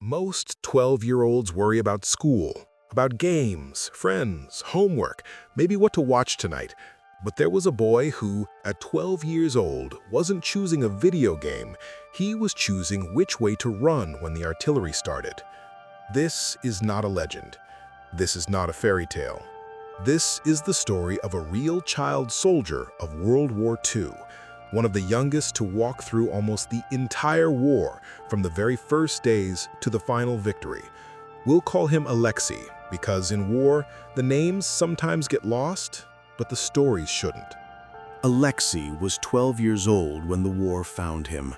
Most 12-year-olds worry about school, about games, friends, homework, maybe what to watch tonight. But there was a boy who, at 12 years old, wasn't choosing a video game. He was choosing which way to run when the artillery started. This is not a legend. This is not a fairy tale. This is the story of a real child soldier of World War II, one of the youngest to walk through almost the entire war, from the very first days to the final victory. We'll call him Alexei, because in war, the names sometimes get lost, but the stories shouldn't. Alexei was 12 years old when the war found him.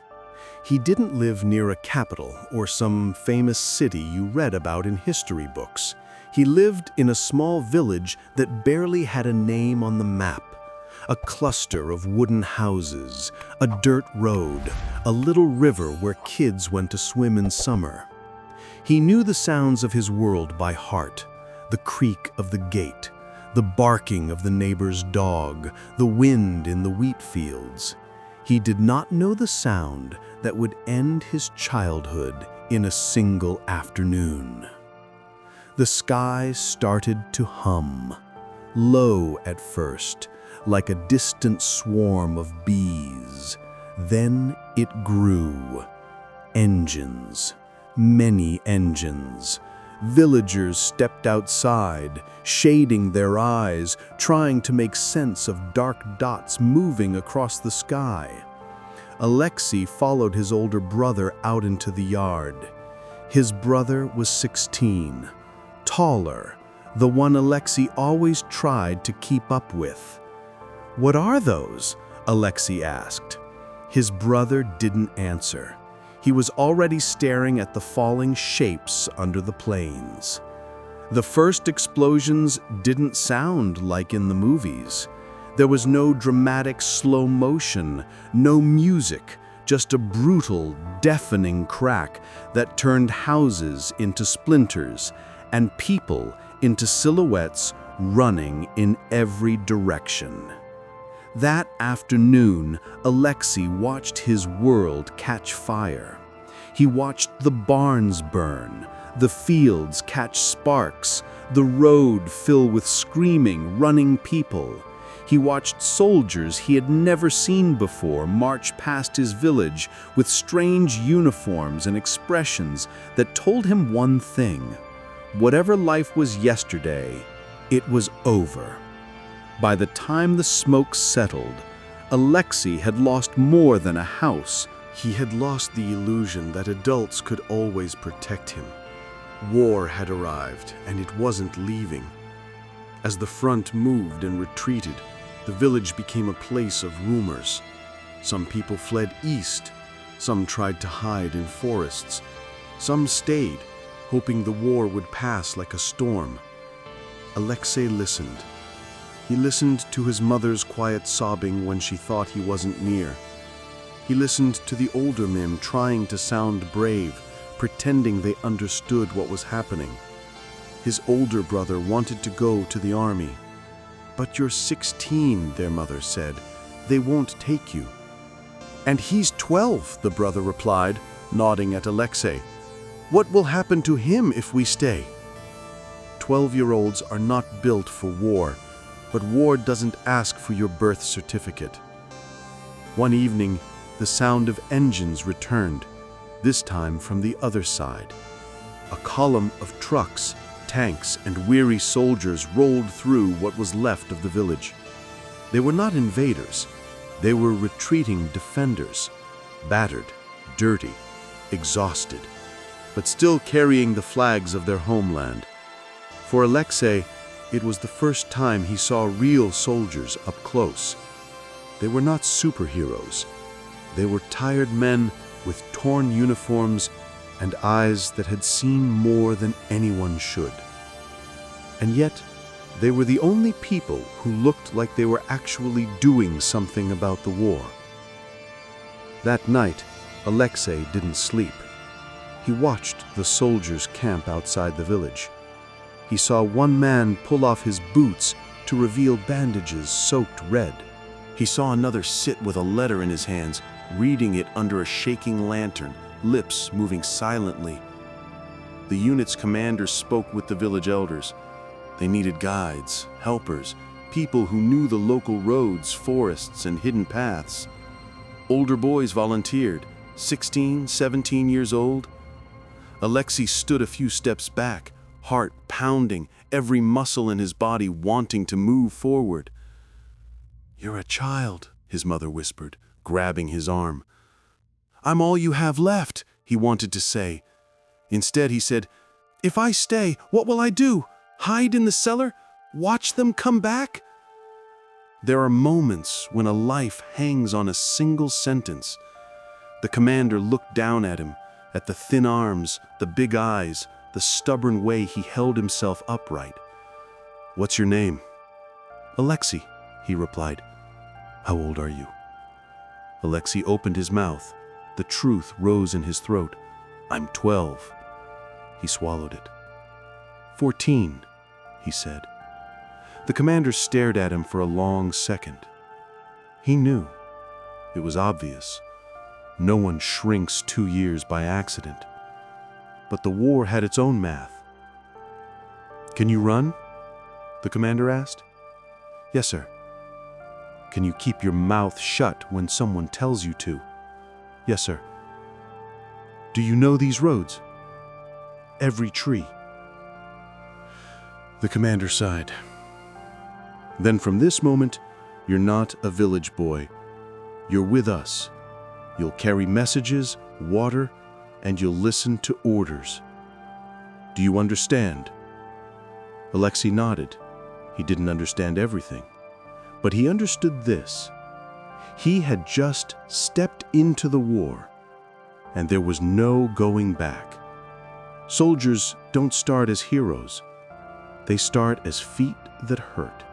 He didn't live near a capital or some famous city you read about in history books. He lived in a small village that barely had a name on the map. A cluster of wooden houses, a dirt road, a little river where kids went to swim in summer. He knew the sounds of his world by heart: the creak of the gate, the barking of the neighbor's dog, the wind in the wheat fields. He did not know the sound that would end his childhood in a single afternoon. The sky started to hum, low at first, like a distant swarm of bees. Then it grew. Engines, many engines. Villagers stepped outside, shading their eyes, trying to make sense of dark dots moving across the sky. Alexei followed his older brother out into the yard. His brother was 16, taller, the one Alexei always tried to keep up with. "What are those?" Alexei asked. His brother didn't answer. He was already staring at the falling shapes under the planes. The first explosions didn't sound like in the movies. There was no dramatic slow motion, no music, just a brutal, deafening crack that turned houses into splinters and people into silhouettes running in every direction. That afternoon, Alexei watched his world catch fire. He watched the barns burn, the fields catch sparks, the road fill with screaming, running people. He watched soldiers he had never seen before march past his village with strange uniforms and expressions that told him one thing: whatever life was yesterday, it was over. By the time the smoke settled, Alexei had lost more than a house. He had lost the illusion that adults could always protect him. War had arrived, and it wasn't leaving. As the front moved and retreated, the village became a place of rumors. Some people fled east, some tried to hide in forests, some stayed, hoping the war would pass like a storm. Alexei listened. He listened to his mother's quiet sobbing when she thought he wasn't near. He listened to the older men trying to sound brave, pretending they understood what was happening. His older brother wanted to go to the army. "But you're 16, their mother said. "They won't take you." "And he's 12, the brother replied, nodding at Alexei. "What will happen to him if we stay?" 12-year-olds are not built for war, but war doesn't ask for your birth certificate. One evening, the sound of engines returned, this time from the other side. A column of trucks, tanks, and weary soldiers rolled through what was left of the village. They were not invaders. They were retreating defenders, battered, dirty, exhausted, but still carrying the flags of their homeland. For Alexei, it was the first time he saw real soldiers up close. They were not superheroes. They were tired men with torn uniforms and eyes that had seen more than anyone should. And yet, they were the only people who looked like they were actually doing something about the war. That night, Alexei didn't sleep. He watched the soldiers camp outside the village. He saw one man pull off his boots to reveal bandages soaked red. He saw another sit with a letter in his hands, reading it under a shaking lantern, lips moving silently. the unit's commander spoke with the village elders. They needed guides, helpers, people who knew the local roads, forests, and hidden paths. Older boys volunteered, 16, 17 years old. Alexei stood a few steps back, heart pounding, every muscle in his body wanting to move forward. "You're a child," his mother whispered, grabbing his arm. "I'm all you have left," he wanted to say. Instead, he said, "If I stay, what will I do? Hide in the cellar? Watch them come back?" There are moments when a life hangs on a single sentence. The commander looked down at him, at the thin arms, the big eyes, the stubborn way he held himself upright. "What's your name?" "Alexei," he replied. "How old are you?" Alexei opened his mouth. The truth rose in his throat. "I'm 12. He swallowed it. 14, he said. The commander stared at him for a long second. He knew. It was obvious. No one shrinks 2 years by accident. But the war had its own math. "Can you run?" the commander asked. "Yes, sir." "Can you keep your mouth shut when someone tells you to?" "Yes, sir." "Do you know these roads?" "Every tree." The commander sighed. "Then from this moment, you're not a village boy. You're with us. You'll carry messages, water, and you'll listen to orders. Do you understand?" Alexei nodded. He didn't understand everything, but he understood this. He had just stepped into the war, and there was no going back. Soldiers don't start as heroes. They start as feet that hurt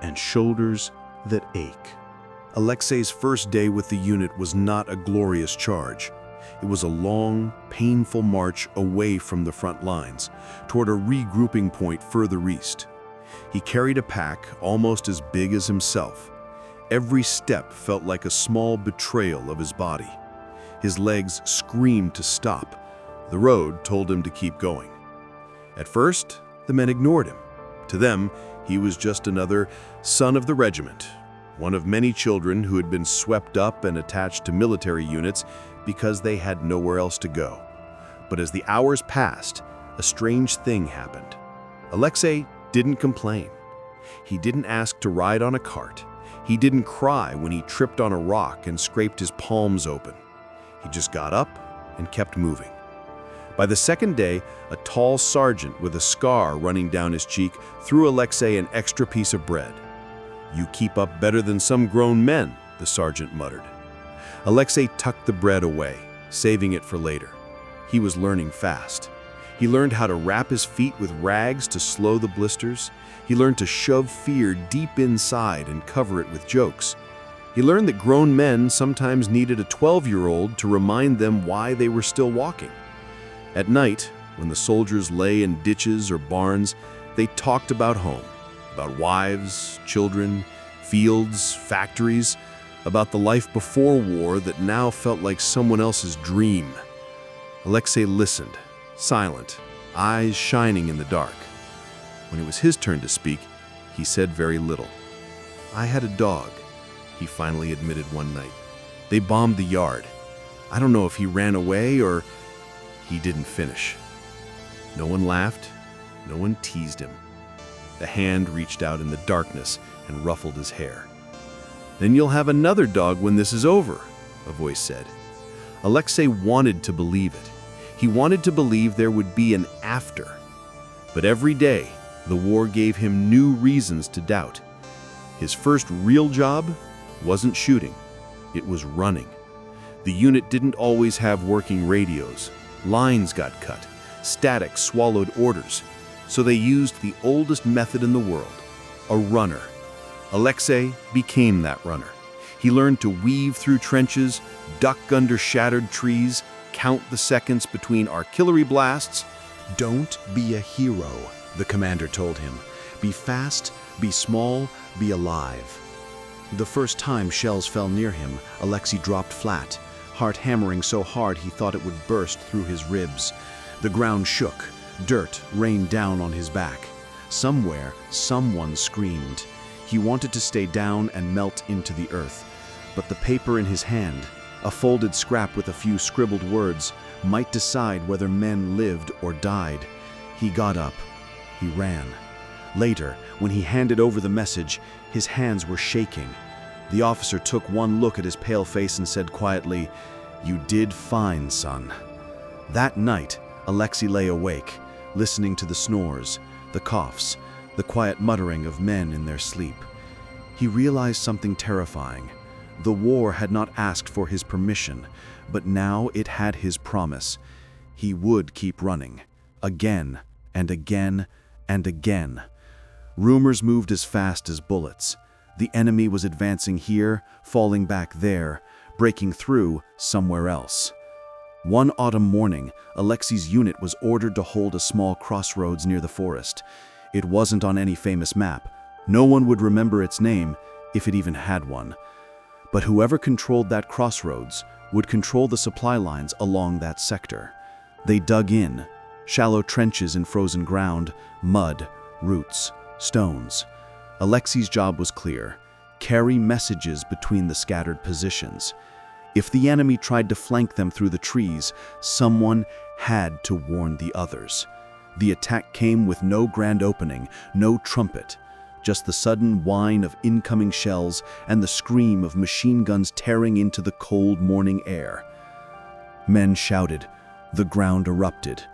and shoulders that ache. Alexei's first day with the unit was not a glorious charge. It was a long, painful march away from the front lines, toward a regrouping point further east. He carried a pack almost as big as himself. Every step felt like a small betrayal of his body. His legs screamed to stop. The road told him to keep going. At first, the men ignored him. To them, he was just another son of the regiment, one of many children who had been swept up and attached to military units because they had nowhere else to go. But as the hours passed, a strange thing happened. Alexei didn't complain. He didn't ask to ride on a cart. He didn't cry when he tripped on a rock and scraped his palms open. He just got up and kept moving. By the second day, a tall sergeant with a scar running down his cheek threw Alexei an extra piece of bread. "You keep up better than some grown men," the sergeant muttered. Alexei tucked the bread away, saving it for later. He was learning fast. He learned how to wrap his feet with rags to slow the blisters. He learned to shove fear deep inside and cover it with jokes. He learned that grown men sometimes needed a 12-year-old to remind them why they were still walking. At night, when the soldiers lay in ditches or barns, they talked about home, about wives, children, fields, factories, about the life before war that now felt like someone else's dream. Alexei listened, silent, eyes shining in the dark. When it was his turn to speak, he said very little. "I had a dog," he finally admitted one night. "They bombed the yard. I don't know if he ran away or..." He didn't finish. No one laughed. No one teased him. The hand reached out in the darkness and ruffled his hair. "Then you'll have another dog when this is over," a voice said. Alexei wanted to believe it. He wanted to believe there would be an after. But every day, the war gave him new reasons to doubt. His first real job wasn't shooting. It was running. The unit didn't always have working radios. Lines got cut. Static swallowed orders. So they used the oldest method in the world, a runner. Alexei became that runner. He learned to weave through trenches, duck under shattered trees, count the seconds between artillery blasts. "Don't be a hero," the commander told him. "Be fast, be small, be alive." The first time shells fell near him, Alexei dropped flat, heart hammering so hard he thought it would burst through his ribs. The ground shook. Dirt rained down on his back. Somewhere, someone screamed. He wanted to stay down and melt into the earth. But the paper in his hand, a folded scrap with a few scribbled words, might decide whether men lived or died. He got up. He ran. Later, when he handed over the message, his hands were shaking. The officer took one look at his pale face and said quietly, "You did fine, son." That night, Alexei lay awake, listening to the snores, the coughs, the quiet muttering of men in their sleep. He realized something terrifying. The war had not asked for his permission, but now it had his promise. He would keep running, again and again and again. Rumors moved as fast as bullets. The enemy was advancing here, falling back there, breaking through somewhere else. One autumn morning, Alexei's unit was ordered to hold a small crossroads near the forest. It wasn't on any famous map. No one would remember its name, if it even had one. But whoever controlled that crossroads would control the supply lines along that sector. They dug in, shallow trenches in frozen ground, mud, roots, stones. Alexei's job was clear: carry messages between the scattered positions. If the enemy tried to flank them through the trees, someone had to warn the others. The attack came with no grand opening, no trumpet, just the sudden whine of incoming shells and the scream of machine guns tearing into the cold morning air. Men shouted. The ground erupted.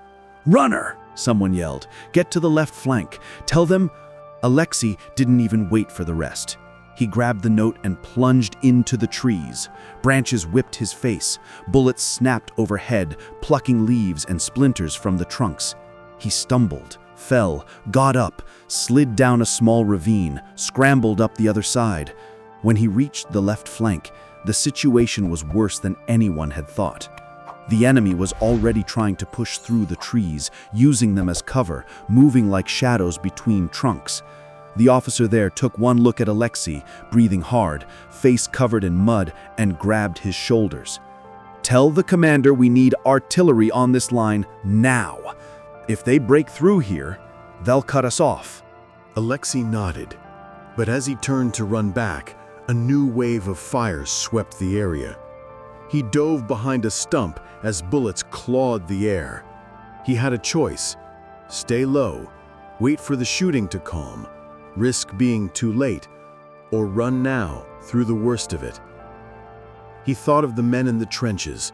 "Runner!" someone yelled. "Get to the left flank. Tell them—" Alexei didn't even wait for the rest. He grabbed the note and plunged into the trees. Branches whipped his face. Bullets snapped overhead, plucking leaves and splinters from the trunks. He stumbled, fell, got up, slid down a small ravine, scrambled up the other side. When he reached the left flank, the situation was worse than anyone had thought. The enemy was already trying to push through the trees, using them as cover, moving like shadows between trunks. The officer there took one look at Alexei, breathing hard, face covered in mud, and grabbed his shoulders. "Tell the commander we need artillery on this line now. If they break through here, they'll cut us off." Alexei nodded, but as he turned to run back, a new wave of fire swept the area. He dove behind a stump as bullets clawed the air. He had a choice: stay low, wait for the shooting to calm, risk being too late, or run now through the worst of it. He thought of the men in the trenches,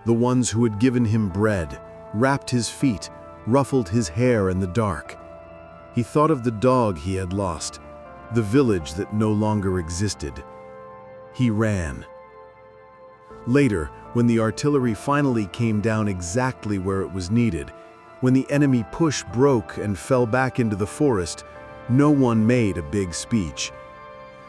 the ones who had given him bread, wrapped his feet, ruffled his hair in the dark. He thought of the dog he had lost, the village that no longer existed. He ran. Later, when the artillery finally came down exactly where it was needed, when the enemy push broke and fell back into the forest, no one made a big speech.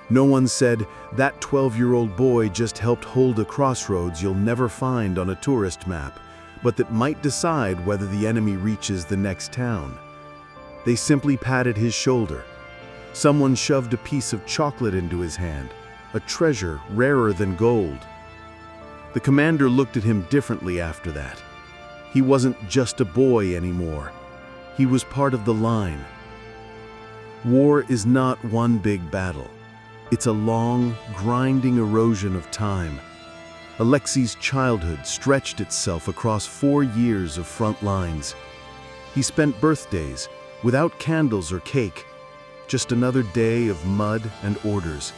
No one said, "That 12-year-old boy just helped hold a crossroads you'll never find on a tourist map, but that might decide whether the enemy reaches the next town." They simply patted his shoulder. Someone shoved a piece of chocolate into his hand, a treasure rarer than gold. The commander looked at him differently after that. He wasn't just a boy anymore. He was part of the line. War is not one big battle. It's a long, grinding erosion of time. Alexei's childhood stretched itself across 4 years of front lines. He spent birthdays without candles or cake, just another day of mud and orders.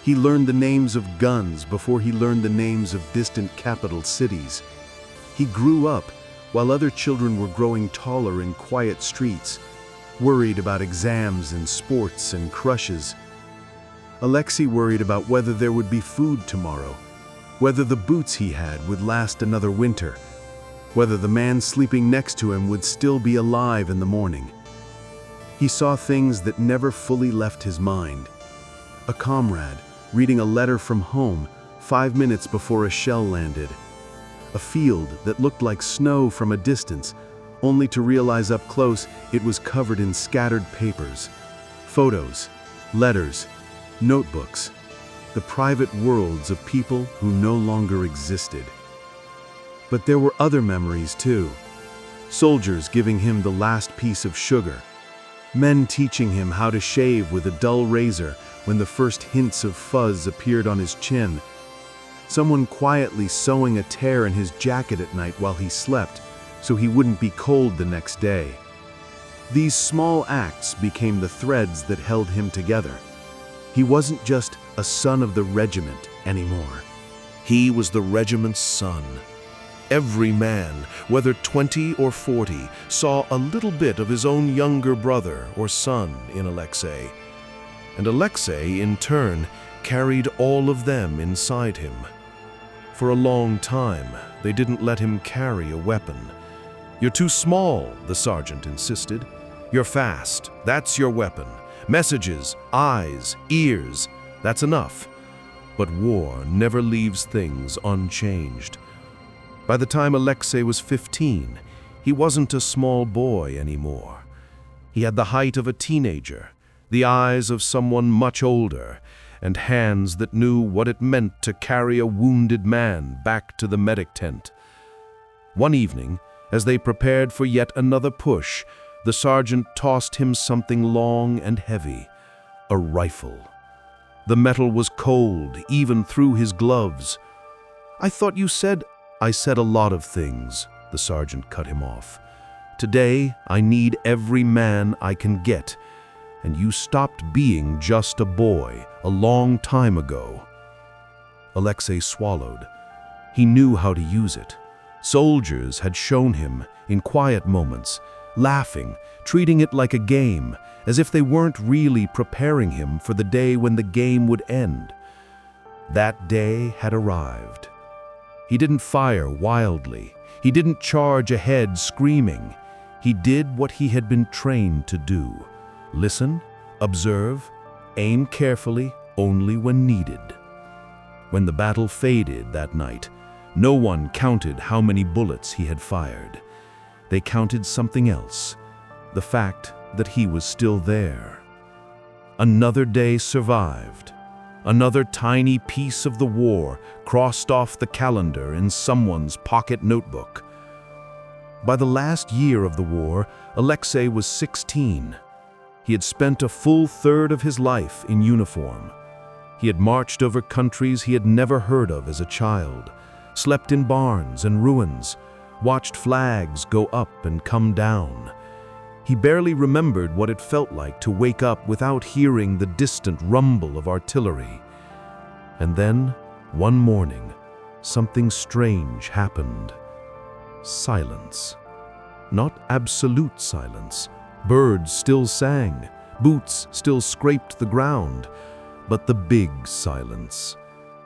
He learned the names of guns before he learned the names of distant capital cities. He grew up while other children were growing taller in quiet streets, worried about exams and sports and crushes. Alexei worried about whether there would be food tomorrow, whether the boots he had would last another winter, whether the man sleeping next to him would still be alive in the morning. He saw things that never fully left his mind. A comrade reading a letter from home 5 minutes before a shell landed. A field that looked like snow from a distance, only to realize up close it was covered in scattered papers, photos, letters, notebooks, the private worlds of people who no longer existed. But there were other memories too. soldiers giving him the last piece of sugar, men teaching him how to shave with a dull razor when the first hints of fuzz appeared on his chin, someone quietly sewing a tear in his jacket at night while he slept so he wouldn't be cold the next day. These small acts became the threads that held him together. He wasn't just a son of the regiment anymore. He was the regiment's son. Every man, whether 20 or 40, saw a little bit of his own younger brother or son in Alexei. And Alexei, in turn, carried all of them inside him. For a long time, they didn't let him carry a weapon. "You're too small," the sergeant insisted. "You're fast, that's your weapon. Messages, eyes, ears, that's enough." But war never leaves things unchanged. By the time Alexei was 15, he wasn't a small boy anymore. He had the height of a teenager, the eyes of someone much older, and hands that knew what it meant to carry a wounded man back to the medic tent. One evening, as they prepared for yet another push, the sergeant tossed him something long and heavy, a rifle. The metal was cold, even through his gloves. "I thought you said—" "I said a lot of things," the sergeant cut him off. "Today, I need every man I can get, and you stopped being just a boy a long time ago." Alexei swallowed. He knew how to use it. Soldiers had shown him, in quiet moments, laughing, treating it like a game, as if they weren't really preparing him for the day when the game would end. That day had arrived. He didn't fire wildly. He didn't charge ahead screaming. He did what he had been trained to do. Listen, observe, aim carefully only when needed. When the battle faded that night, no one counted how many bullets he had fired. They counted something else, the fact that he was still there. Another day survived. Another tiny piece of the war crossed off the calendar in someone's pocket notebook. By the last year of the war, Alexei was 16. He had spent a full third of his life in uniform. He had marched over countries he had never heard of as a child, slept in barns and ruins, watched flags go up and come down. He barely remembered what it felt like to wake up without hearing the distant rumble of artillery. And then, one morning, something strange happened. Silence. Not absolute silence. Birds still sang, boots still scraped the ground, but the big silence.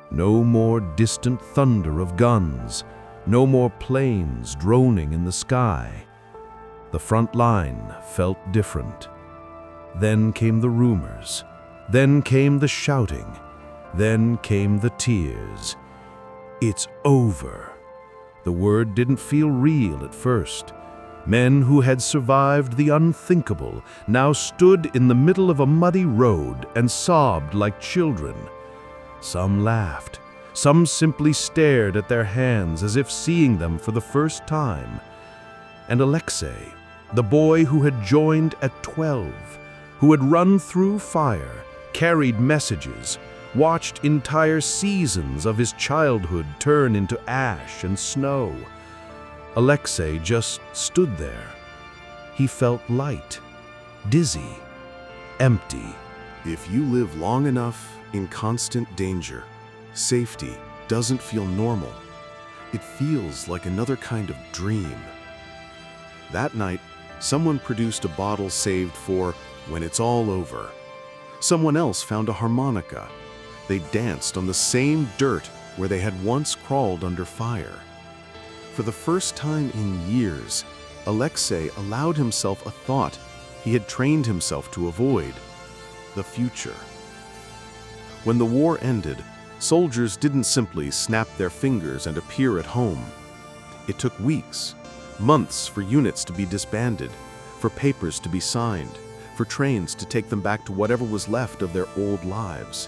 No more distant thunder of guns, no more planes droning in the sky. The front line felt different. Then came the rumors. Then came the shouting. Then came the tears. "It's over." The word didn't feel real at first. Men who had survived the unthinkable now stood in the middle of a muddy road and sobbed like children. Some laughed. Some simply stared at their hands as if seeing them for the first time. And Alexei, the boy who had joined at 12, who had run through fire, carried messages, watched entire seasons of his childhood turn into ash and snow. Alexei just stood there. He felt light, dizzy, empty. If you live long enough in constant danger, safety doesn't feel normal. It feels like another kind of dream. That night, someone produced a bottle saved for when it's all over. Someone else found a harmonica. They danced on the same dirt where they had once crawled under fire. For the first time in years, Alexei allowed himself a thought he had trained himself to avoid: the future. When the war ended, soldiers didn't simply snap their fingers and appear at home. It took weeks, months for units to be disbanded, for papers to be signed, for trains to take them back to whatever was left of their old lives.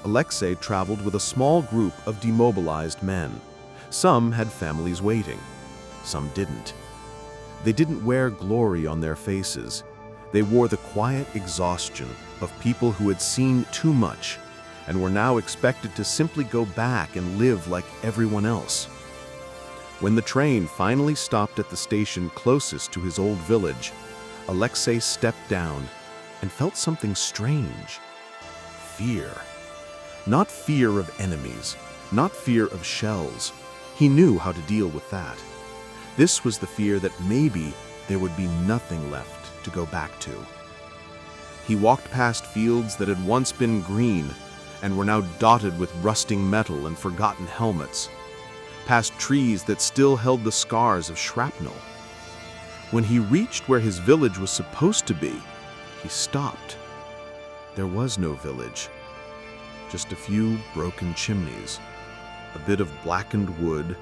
Alexei traveled with a small group of demobilized men. Some had families waiting, some didn't. They didn't wear glory on their faces. They wore the quiet exhaustion of people who had seen too much and were now expected to simply go back and live like everyone else. When the train finally stopped at the station closest to his old village, Alexei stepped down and felt something strange. Fear. Not fear of enemies, not fear of shells. He knew how to deal with that. This was the fear that maybe there would be nothing left to go back to. He walked past fields that had once been green and were now dotted with rusting metal and forgotten helmets, past trees that still held the scars of shrapnel. When he reached where his village was supposed to be, he stopped. There was no village, just a few broken chimneys, a bit of blackened wood,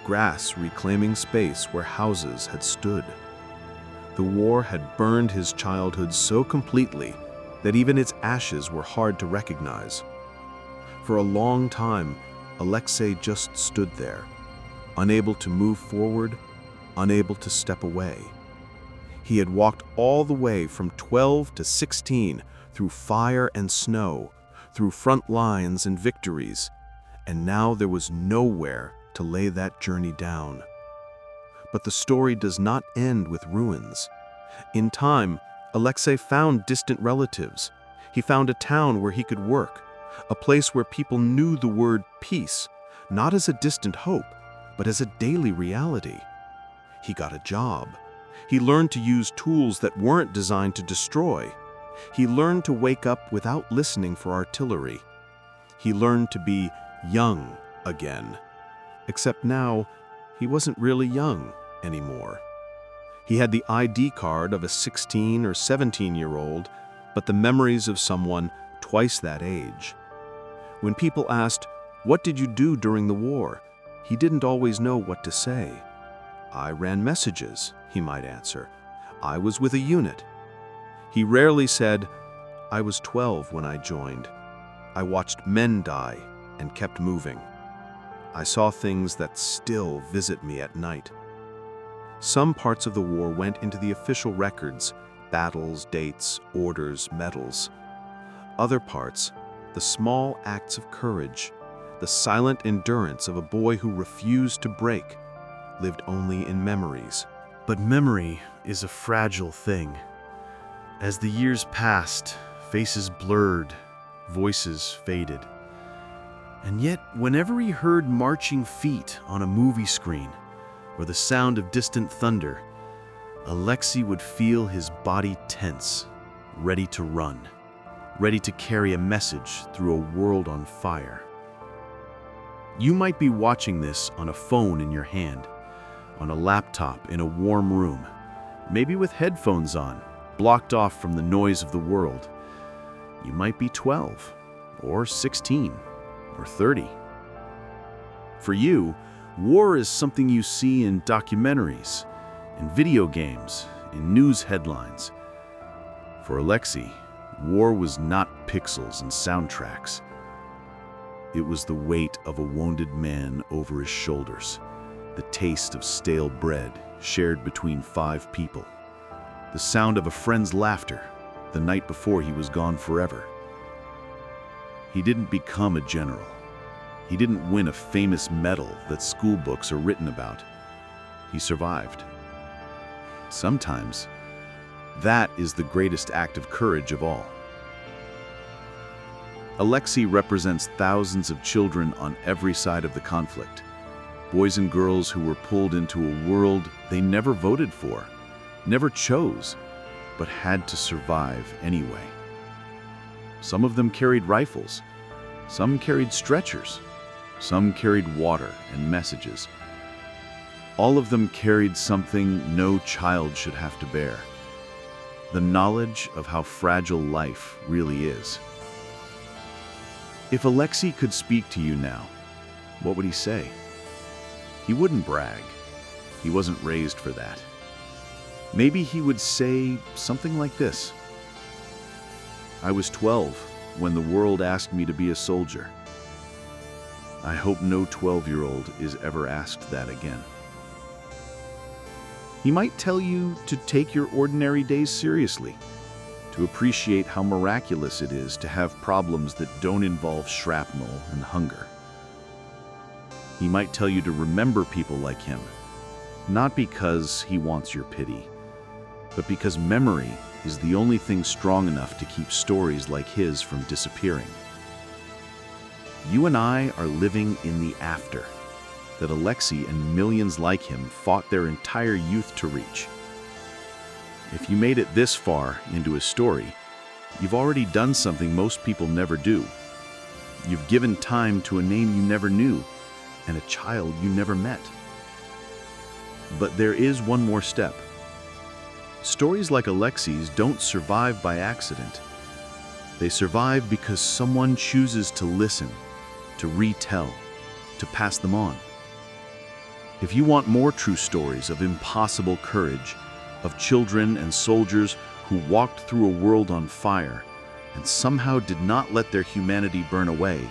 grass reclaiming space where houses had stood. The war had burned his childhood so completely that even its ashes were hard to recognize. For a long time, Alexei just stood there, unable to move forward, unable to step away. He had walked all the way from 12 to 16 through fire and snow, through front lines and victories, and now there was nowhere to lay that journey down. But the story does not end with ruins. In time, Alexei found distant relatives. He found a town where he could work, a place where people knew the word peace, not as a distant hope, but as a daily reality. He got a job. He learned to use tools that weren't designed to destroy. He learned to wake up without listening for artillery. He learned to be young again. Except now, he wasn't really young anymore. He had the ID card of a 16 or 17-year-old, but the memories of someone twice that age. When people asked, "What did you do during the war?" he didn't always know what to say. "I ran messages," he might answer. "I was with a unit." He rarely said, "I was 12 when I joined. I watched men die and kept moving. I saw things that still visit me at night." Some parts of the war went into the official records, battles, dates, orders, medals. Other parts, the small acts of courage, the silent endurance of a boy who refused to break, lived only in memories. But memory is a fragile thing. As the years passed, faces blurred, voices faded. And yet, whenever he heard marching feet on a movie screen or the sound of distant thunder, Alexei would feel his body tense, ready to run, ready to carry a message through a world on fire. You might be watching this on a phone in your hand, on a laptop in a warm room, maybe with headphones on, blocked off from the noise of the world. You might be 12, or 16, or 30. For you, war is something you see in documentaries, in video games, in news headlines. For Alexei, war was not pixels and soundtracks. It was the weight of a wounded man over his shoulders, the taste of stale bread shared between 5 people, the sound of a friend's laughter the night before he was gone forever. He didn't become a general. He didn't win a famous medal that school books are written about. He survived. Sometimes, that is the greatest act of courage of all. Alexei represents thousands of children on every side of the conflict. Boys and girls who were pulled into a world they never voted for, never chose, but had to survive anyway. Some of them carried rifles, some carried stretchers, some carried water and messages. All of them carried something no child should have to bear: the knowledge of how fragile life really is. If Alexei could speak to you now, what would he say? He wouldn't brag. He wasn't raised for that. Maybe he would say something like this: "I was 12 when the world asked me to be a soldier. I hope no 12-year-old is ever asked that again." He might tell you to take your ordinary days seriously, to appreciate how miraculous it is to have problems that don't involve shrapnel and hunger. He might tell you to remember people like him, not because he wants your pity, but because memory is the only thing strong enough to keep stories like his from disappearing. You and I are living in the after that Alexei and millions like him fought their entire youth to reach. If you made it this far into his story, you've already done something most people never do. You've given time to a name you never knew and a child you never met. But there is one more step. Stories like Alexei's don't survive by accident. They survive because someone chooses to listen, to retell, to pass them on. If you want more true stories of impossible courage, of children and soldiers who walked through a world on fire and somehow did not let their humanity burn away,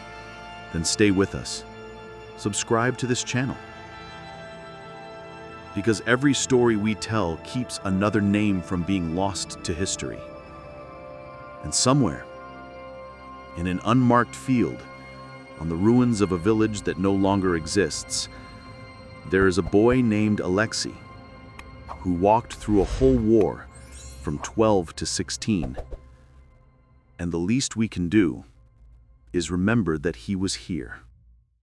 then stay with us. Subscribe to this channel. Because every story we tell keeps another name from being lost to history. And somewhere, in an unmarked field, on the ruins of a village that no longer exists, there is a boy named Alexei who walked through a whole war from 12 to 16. And the least we can do is remember that he was here.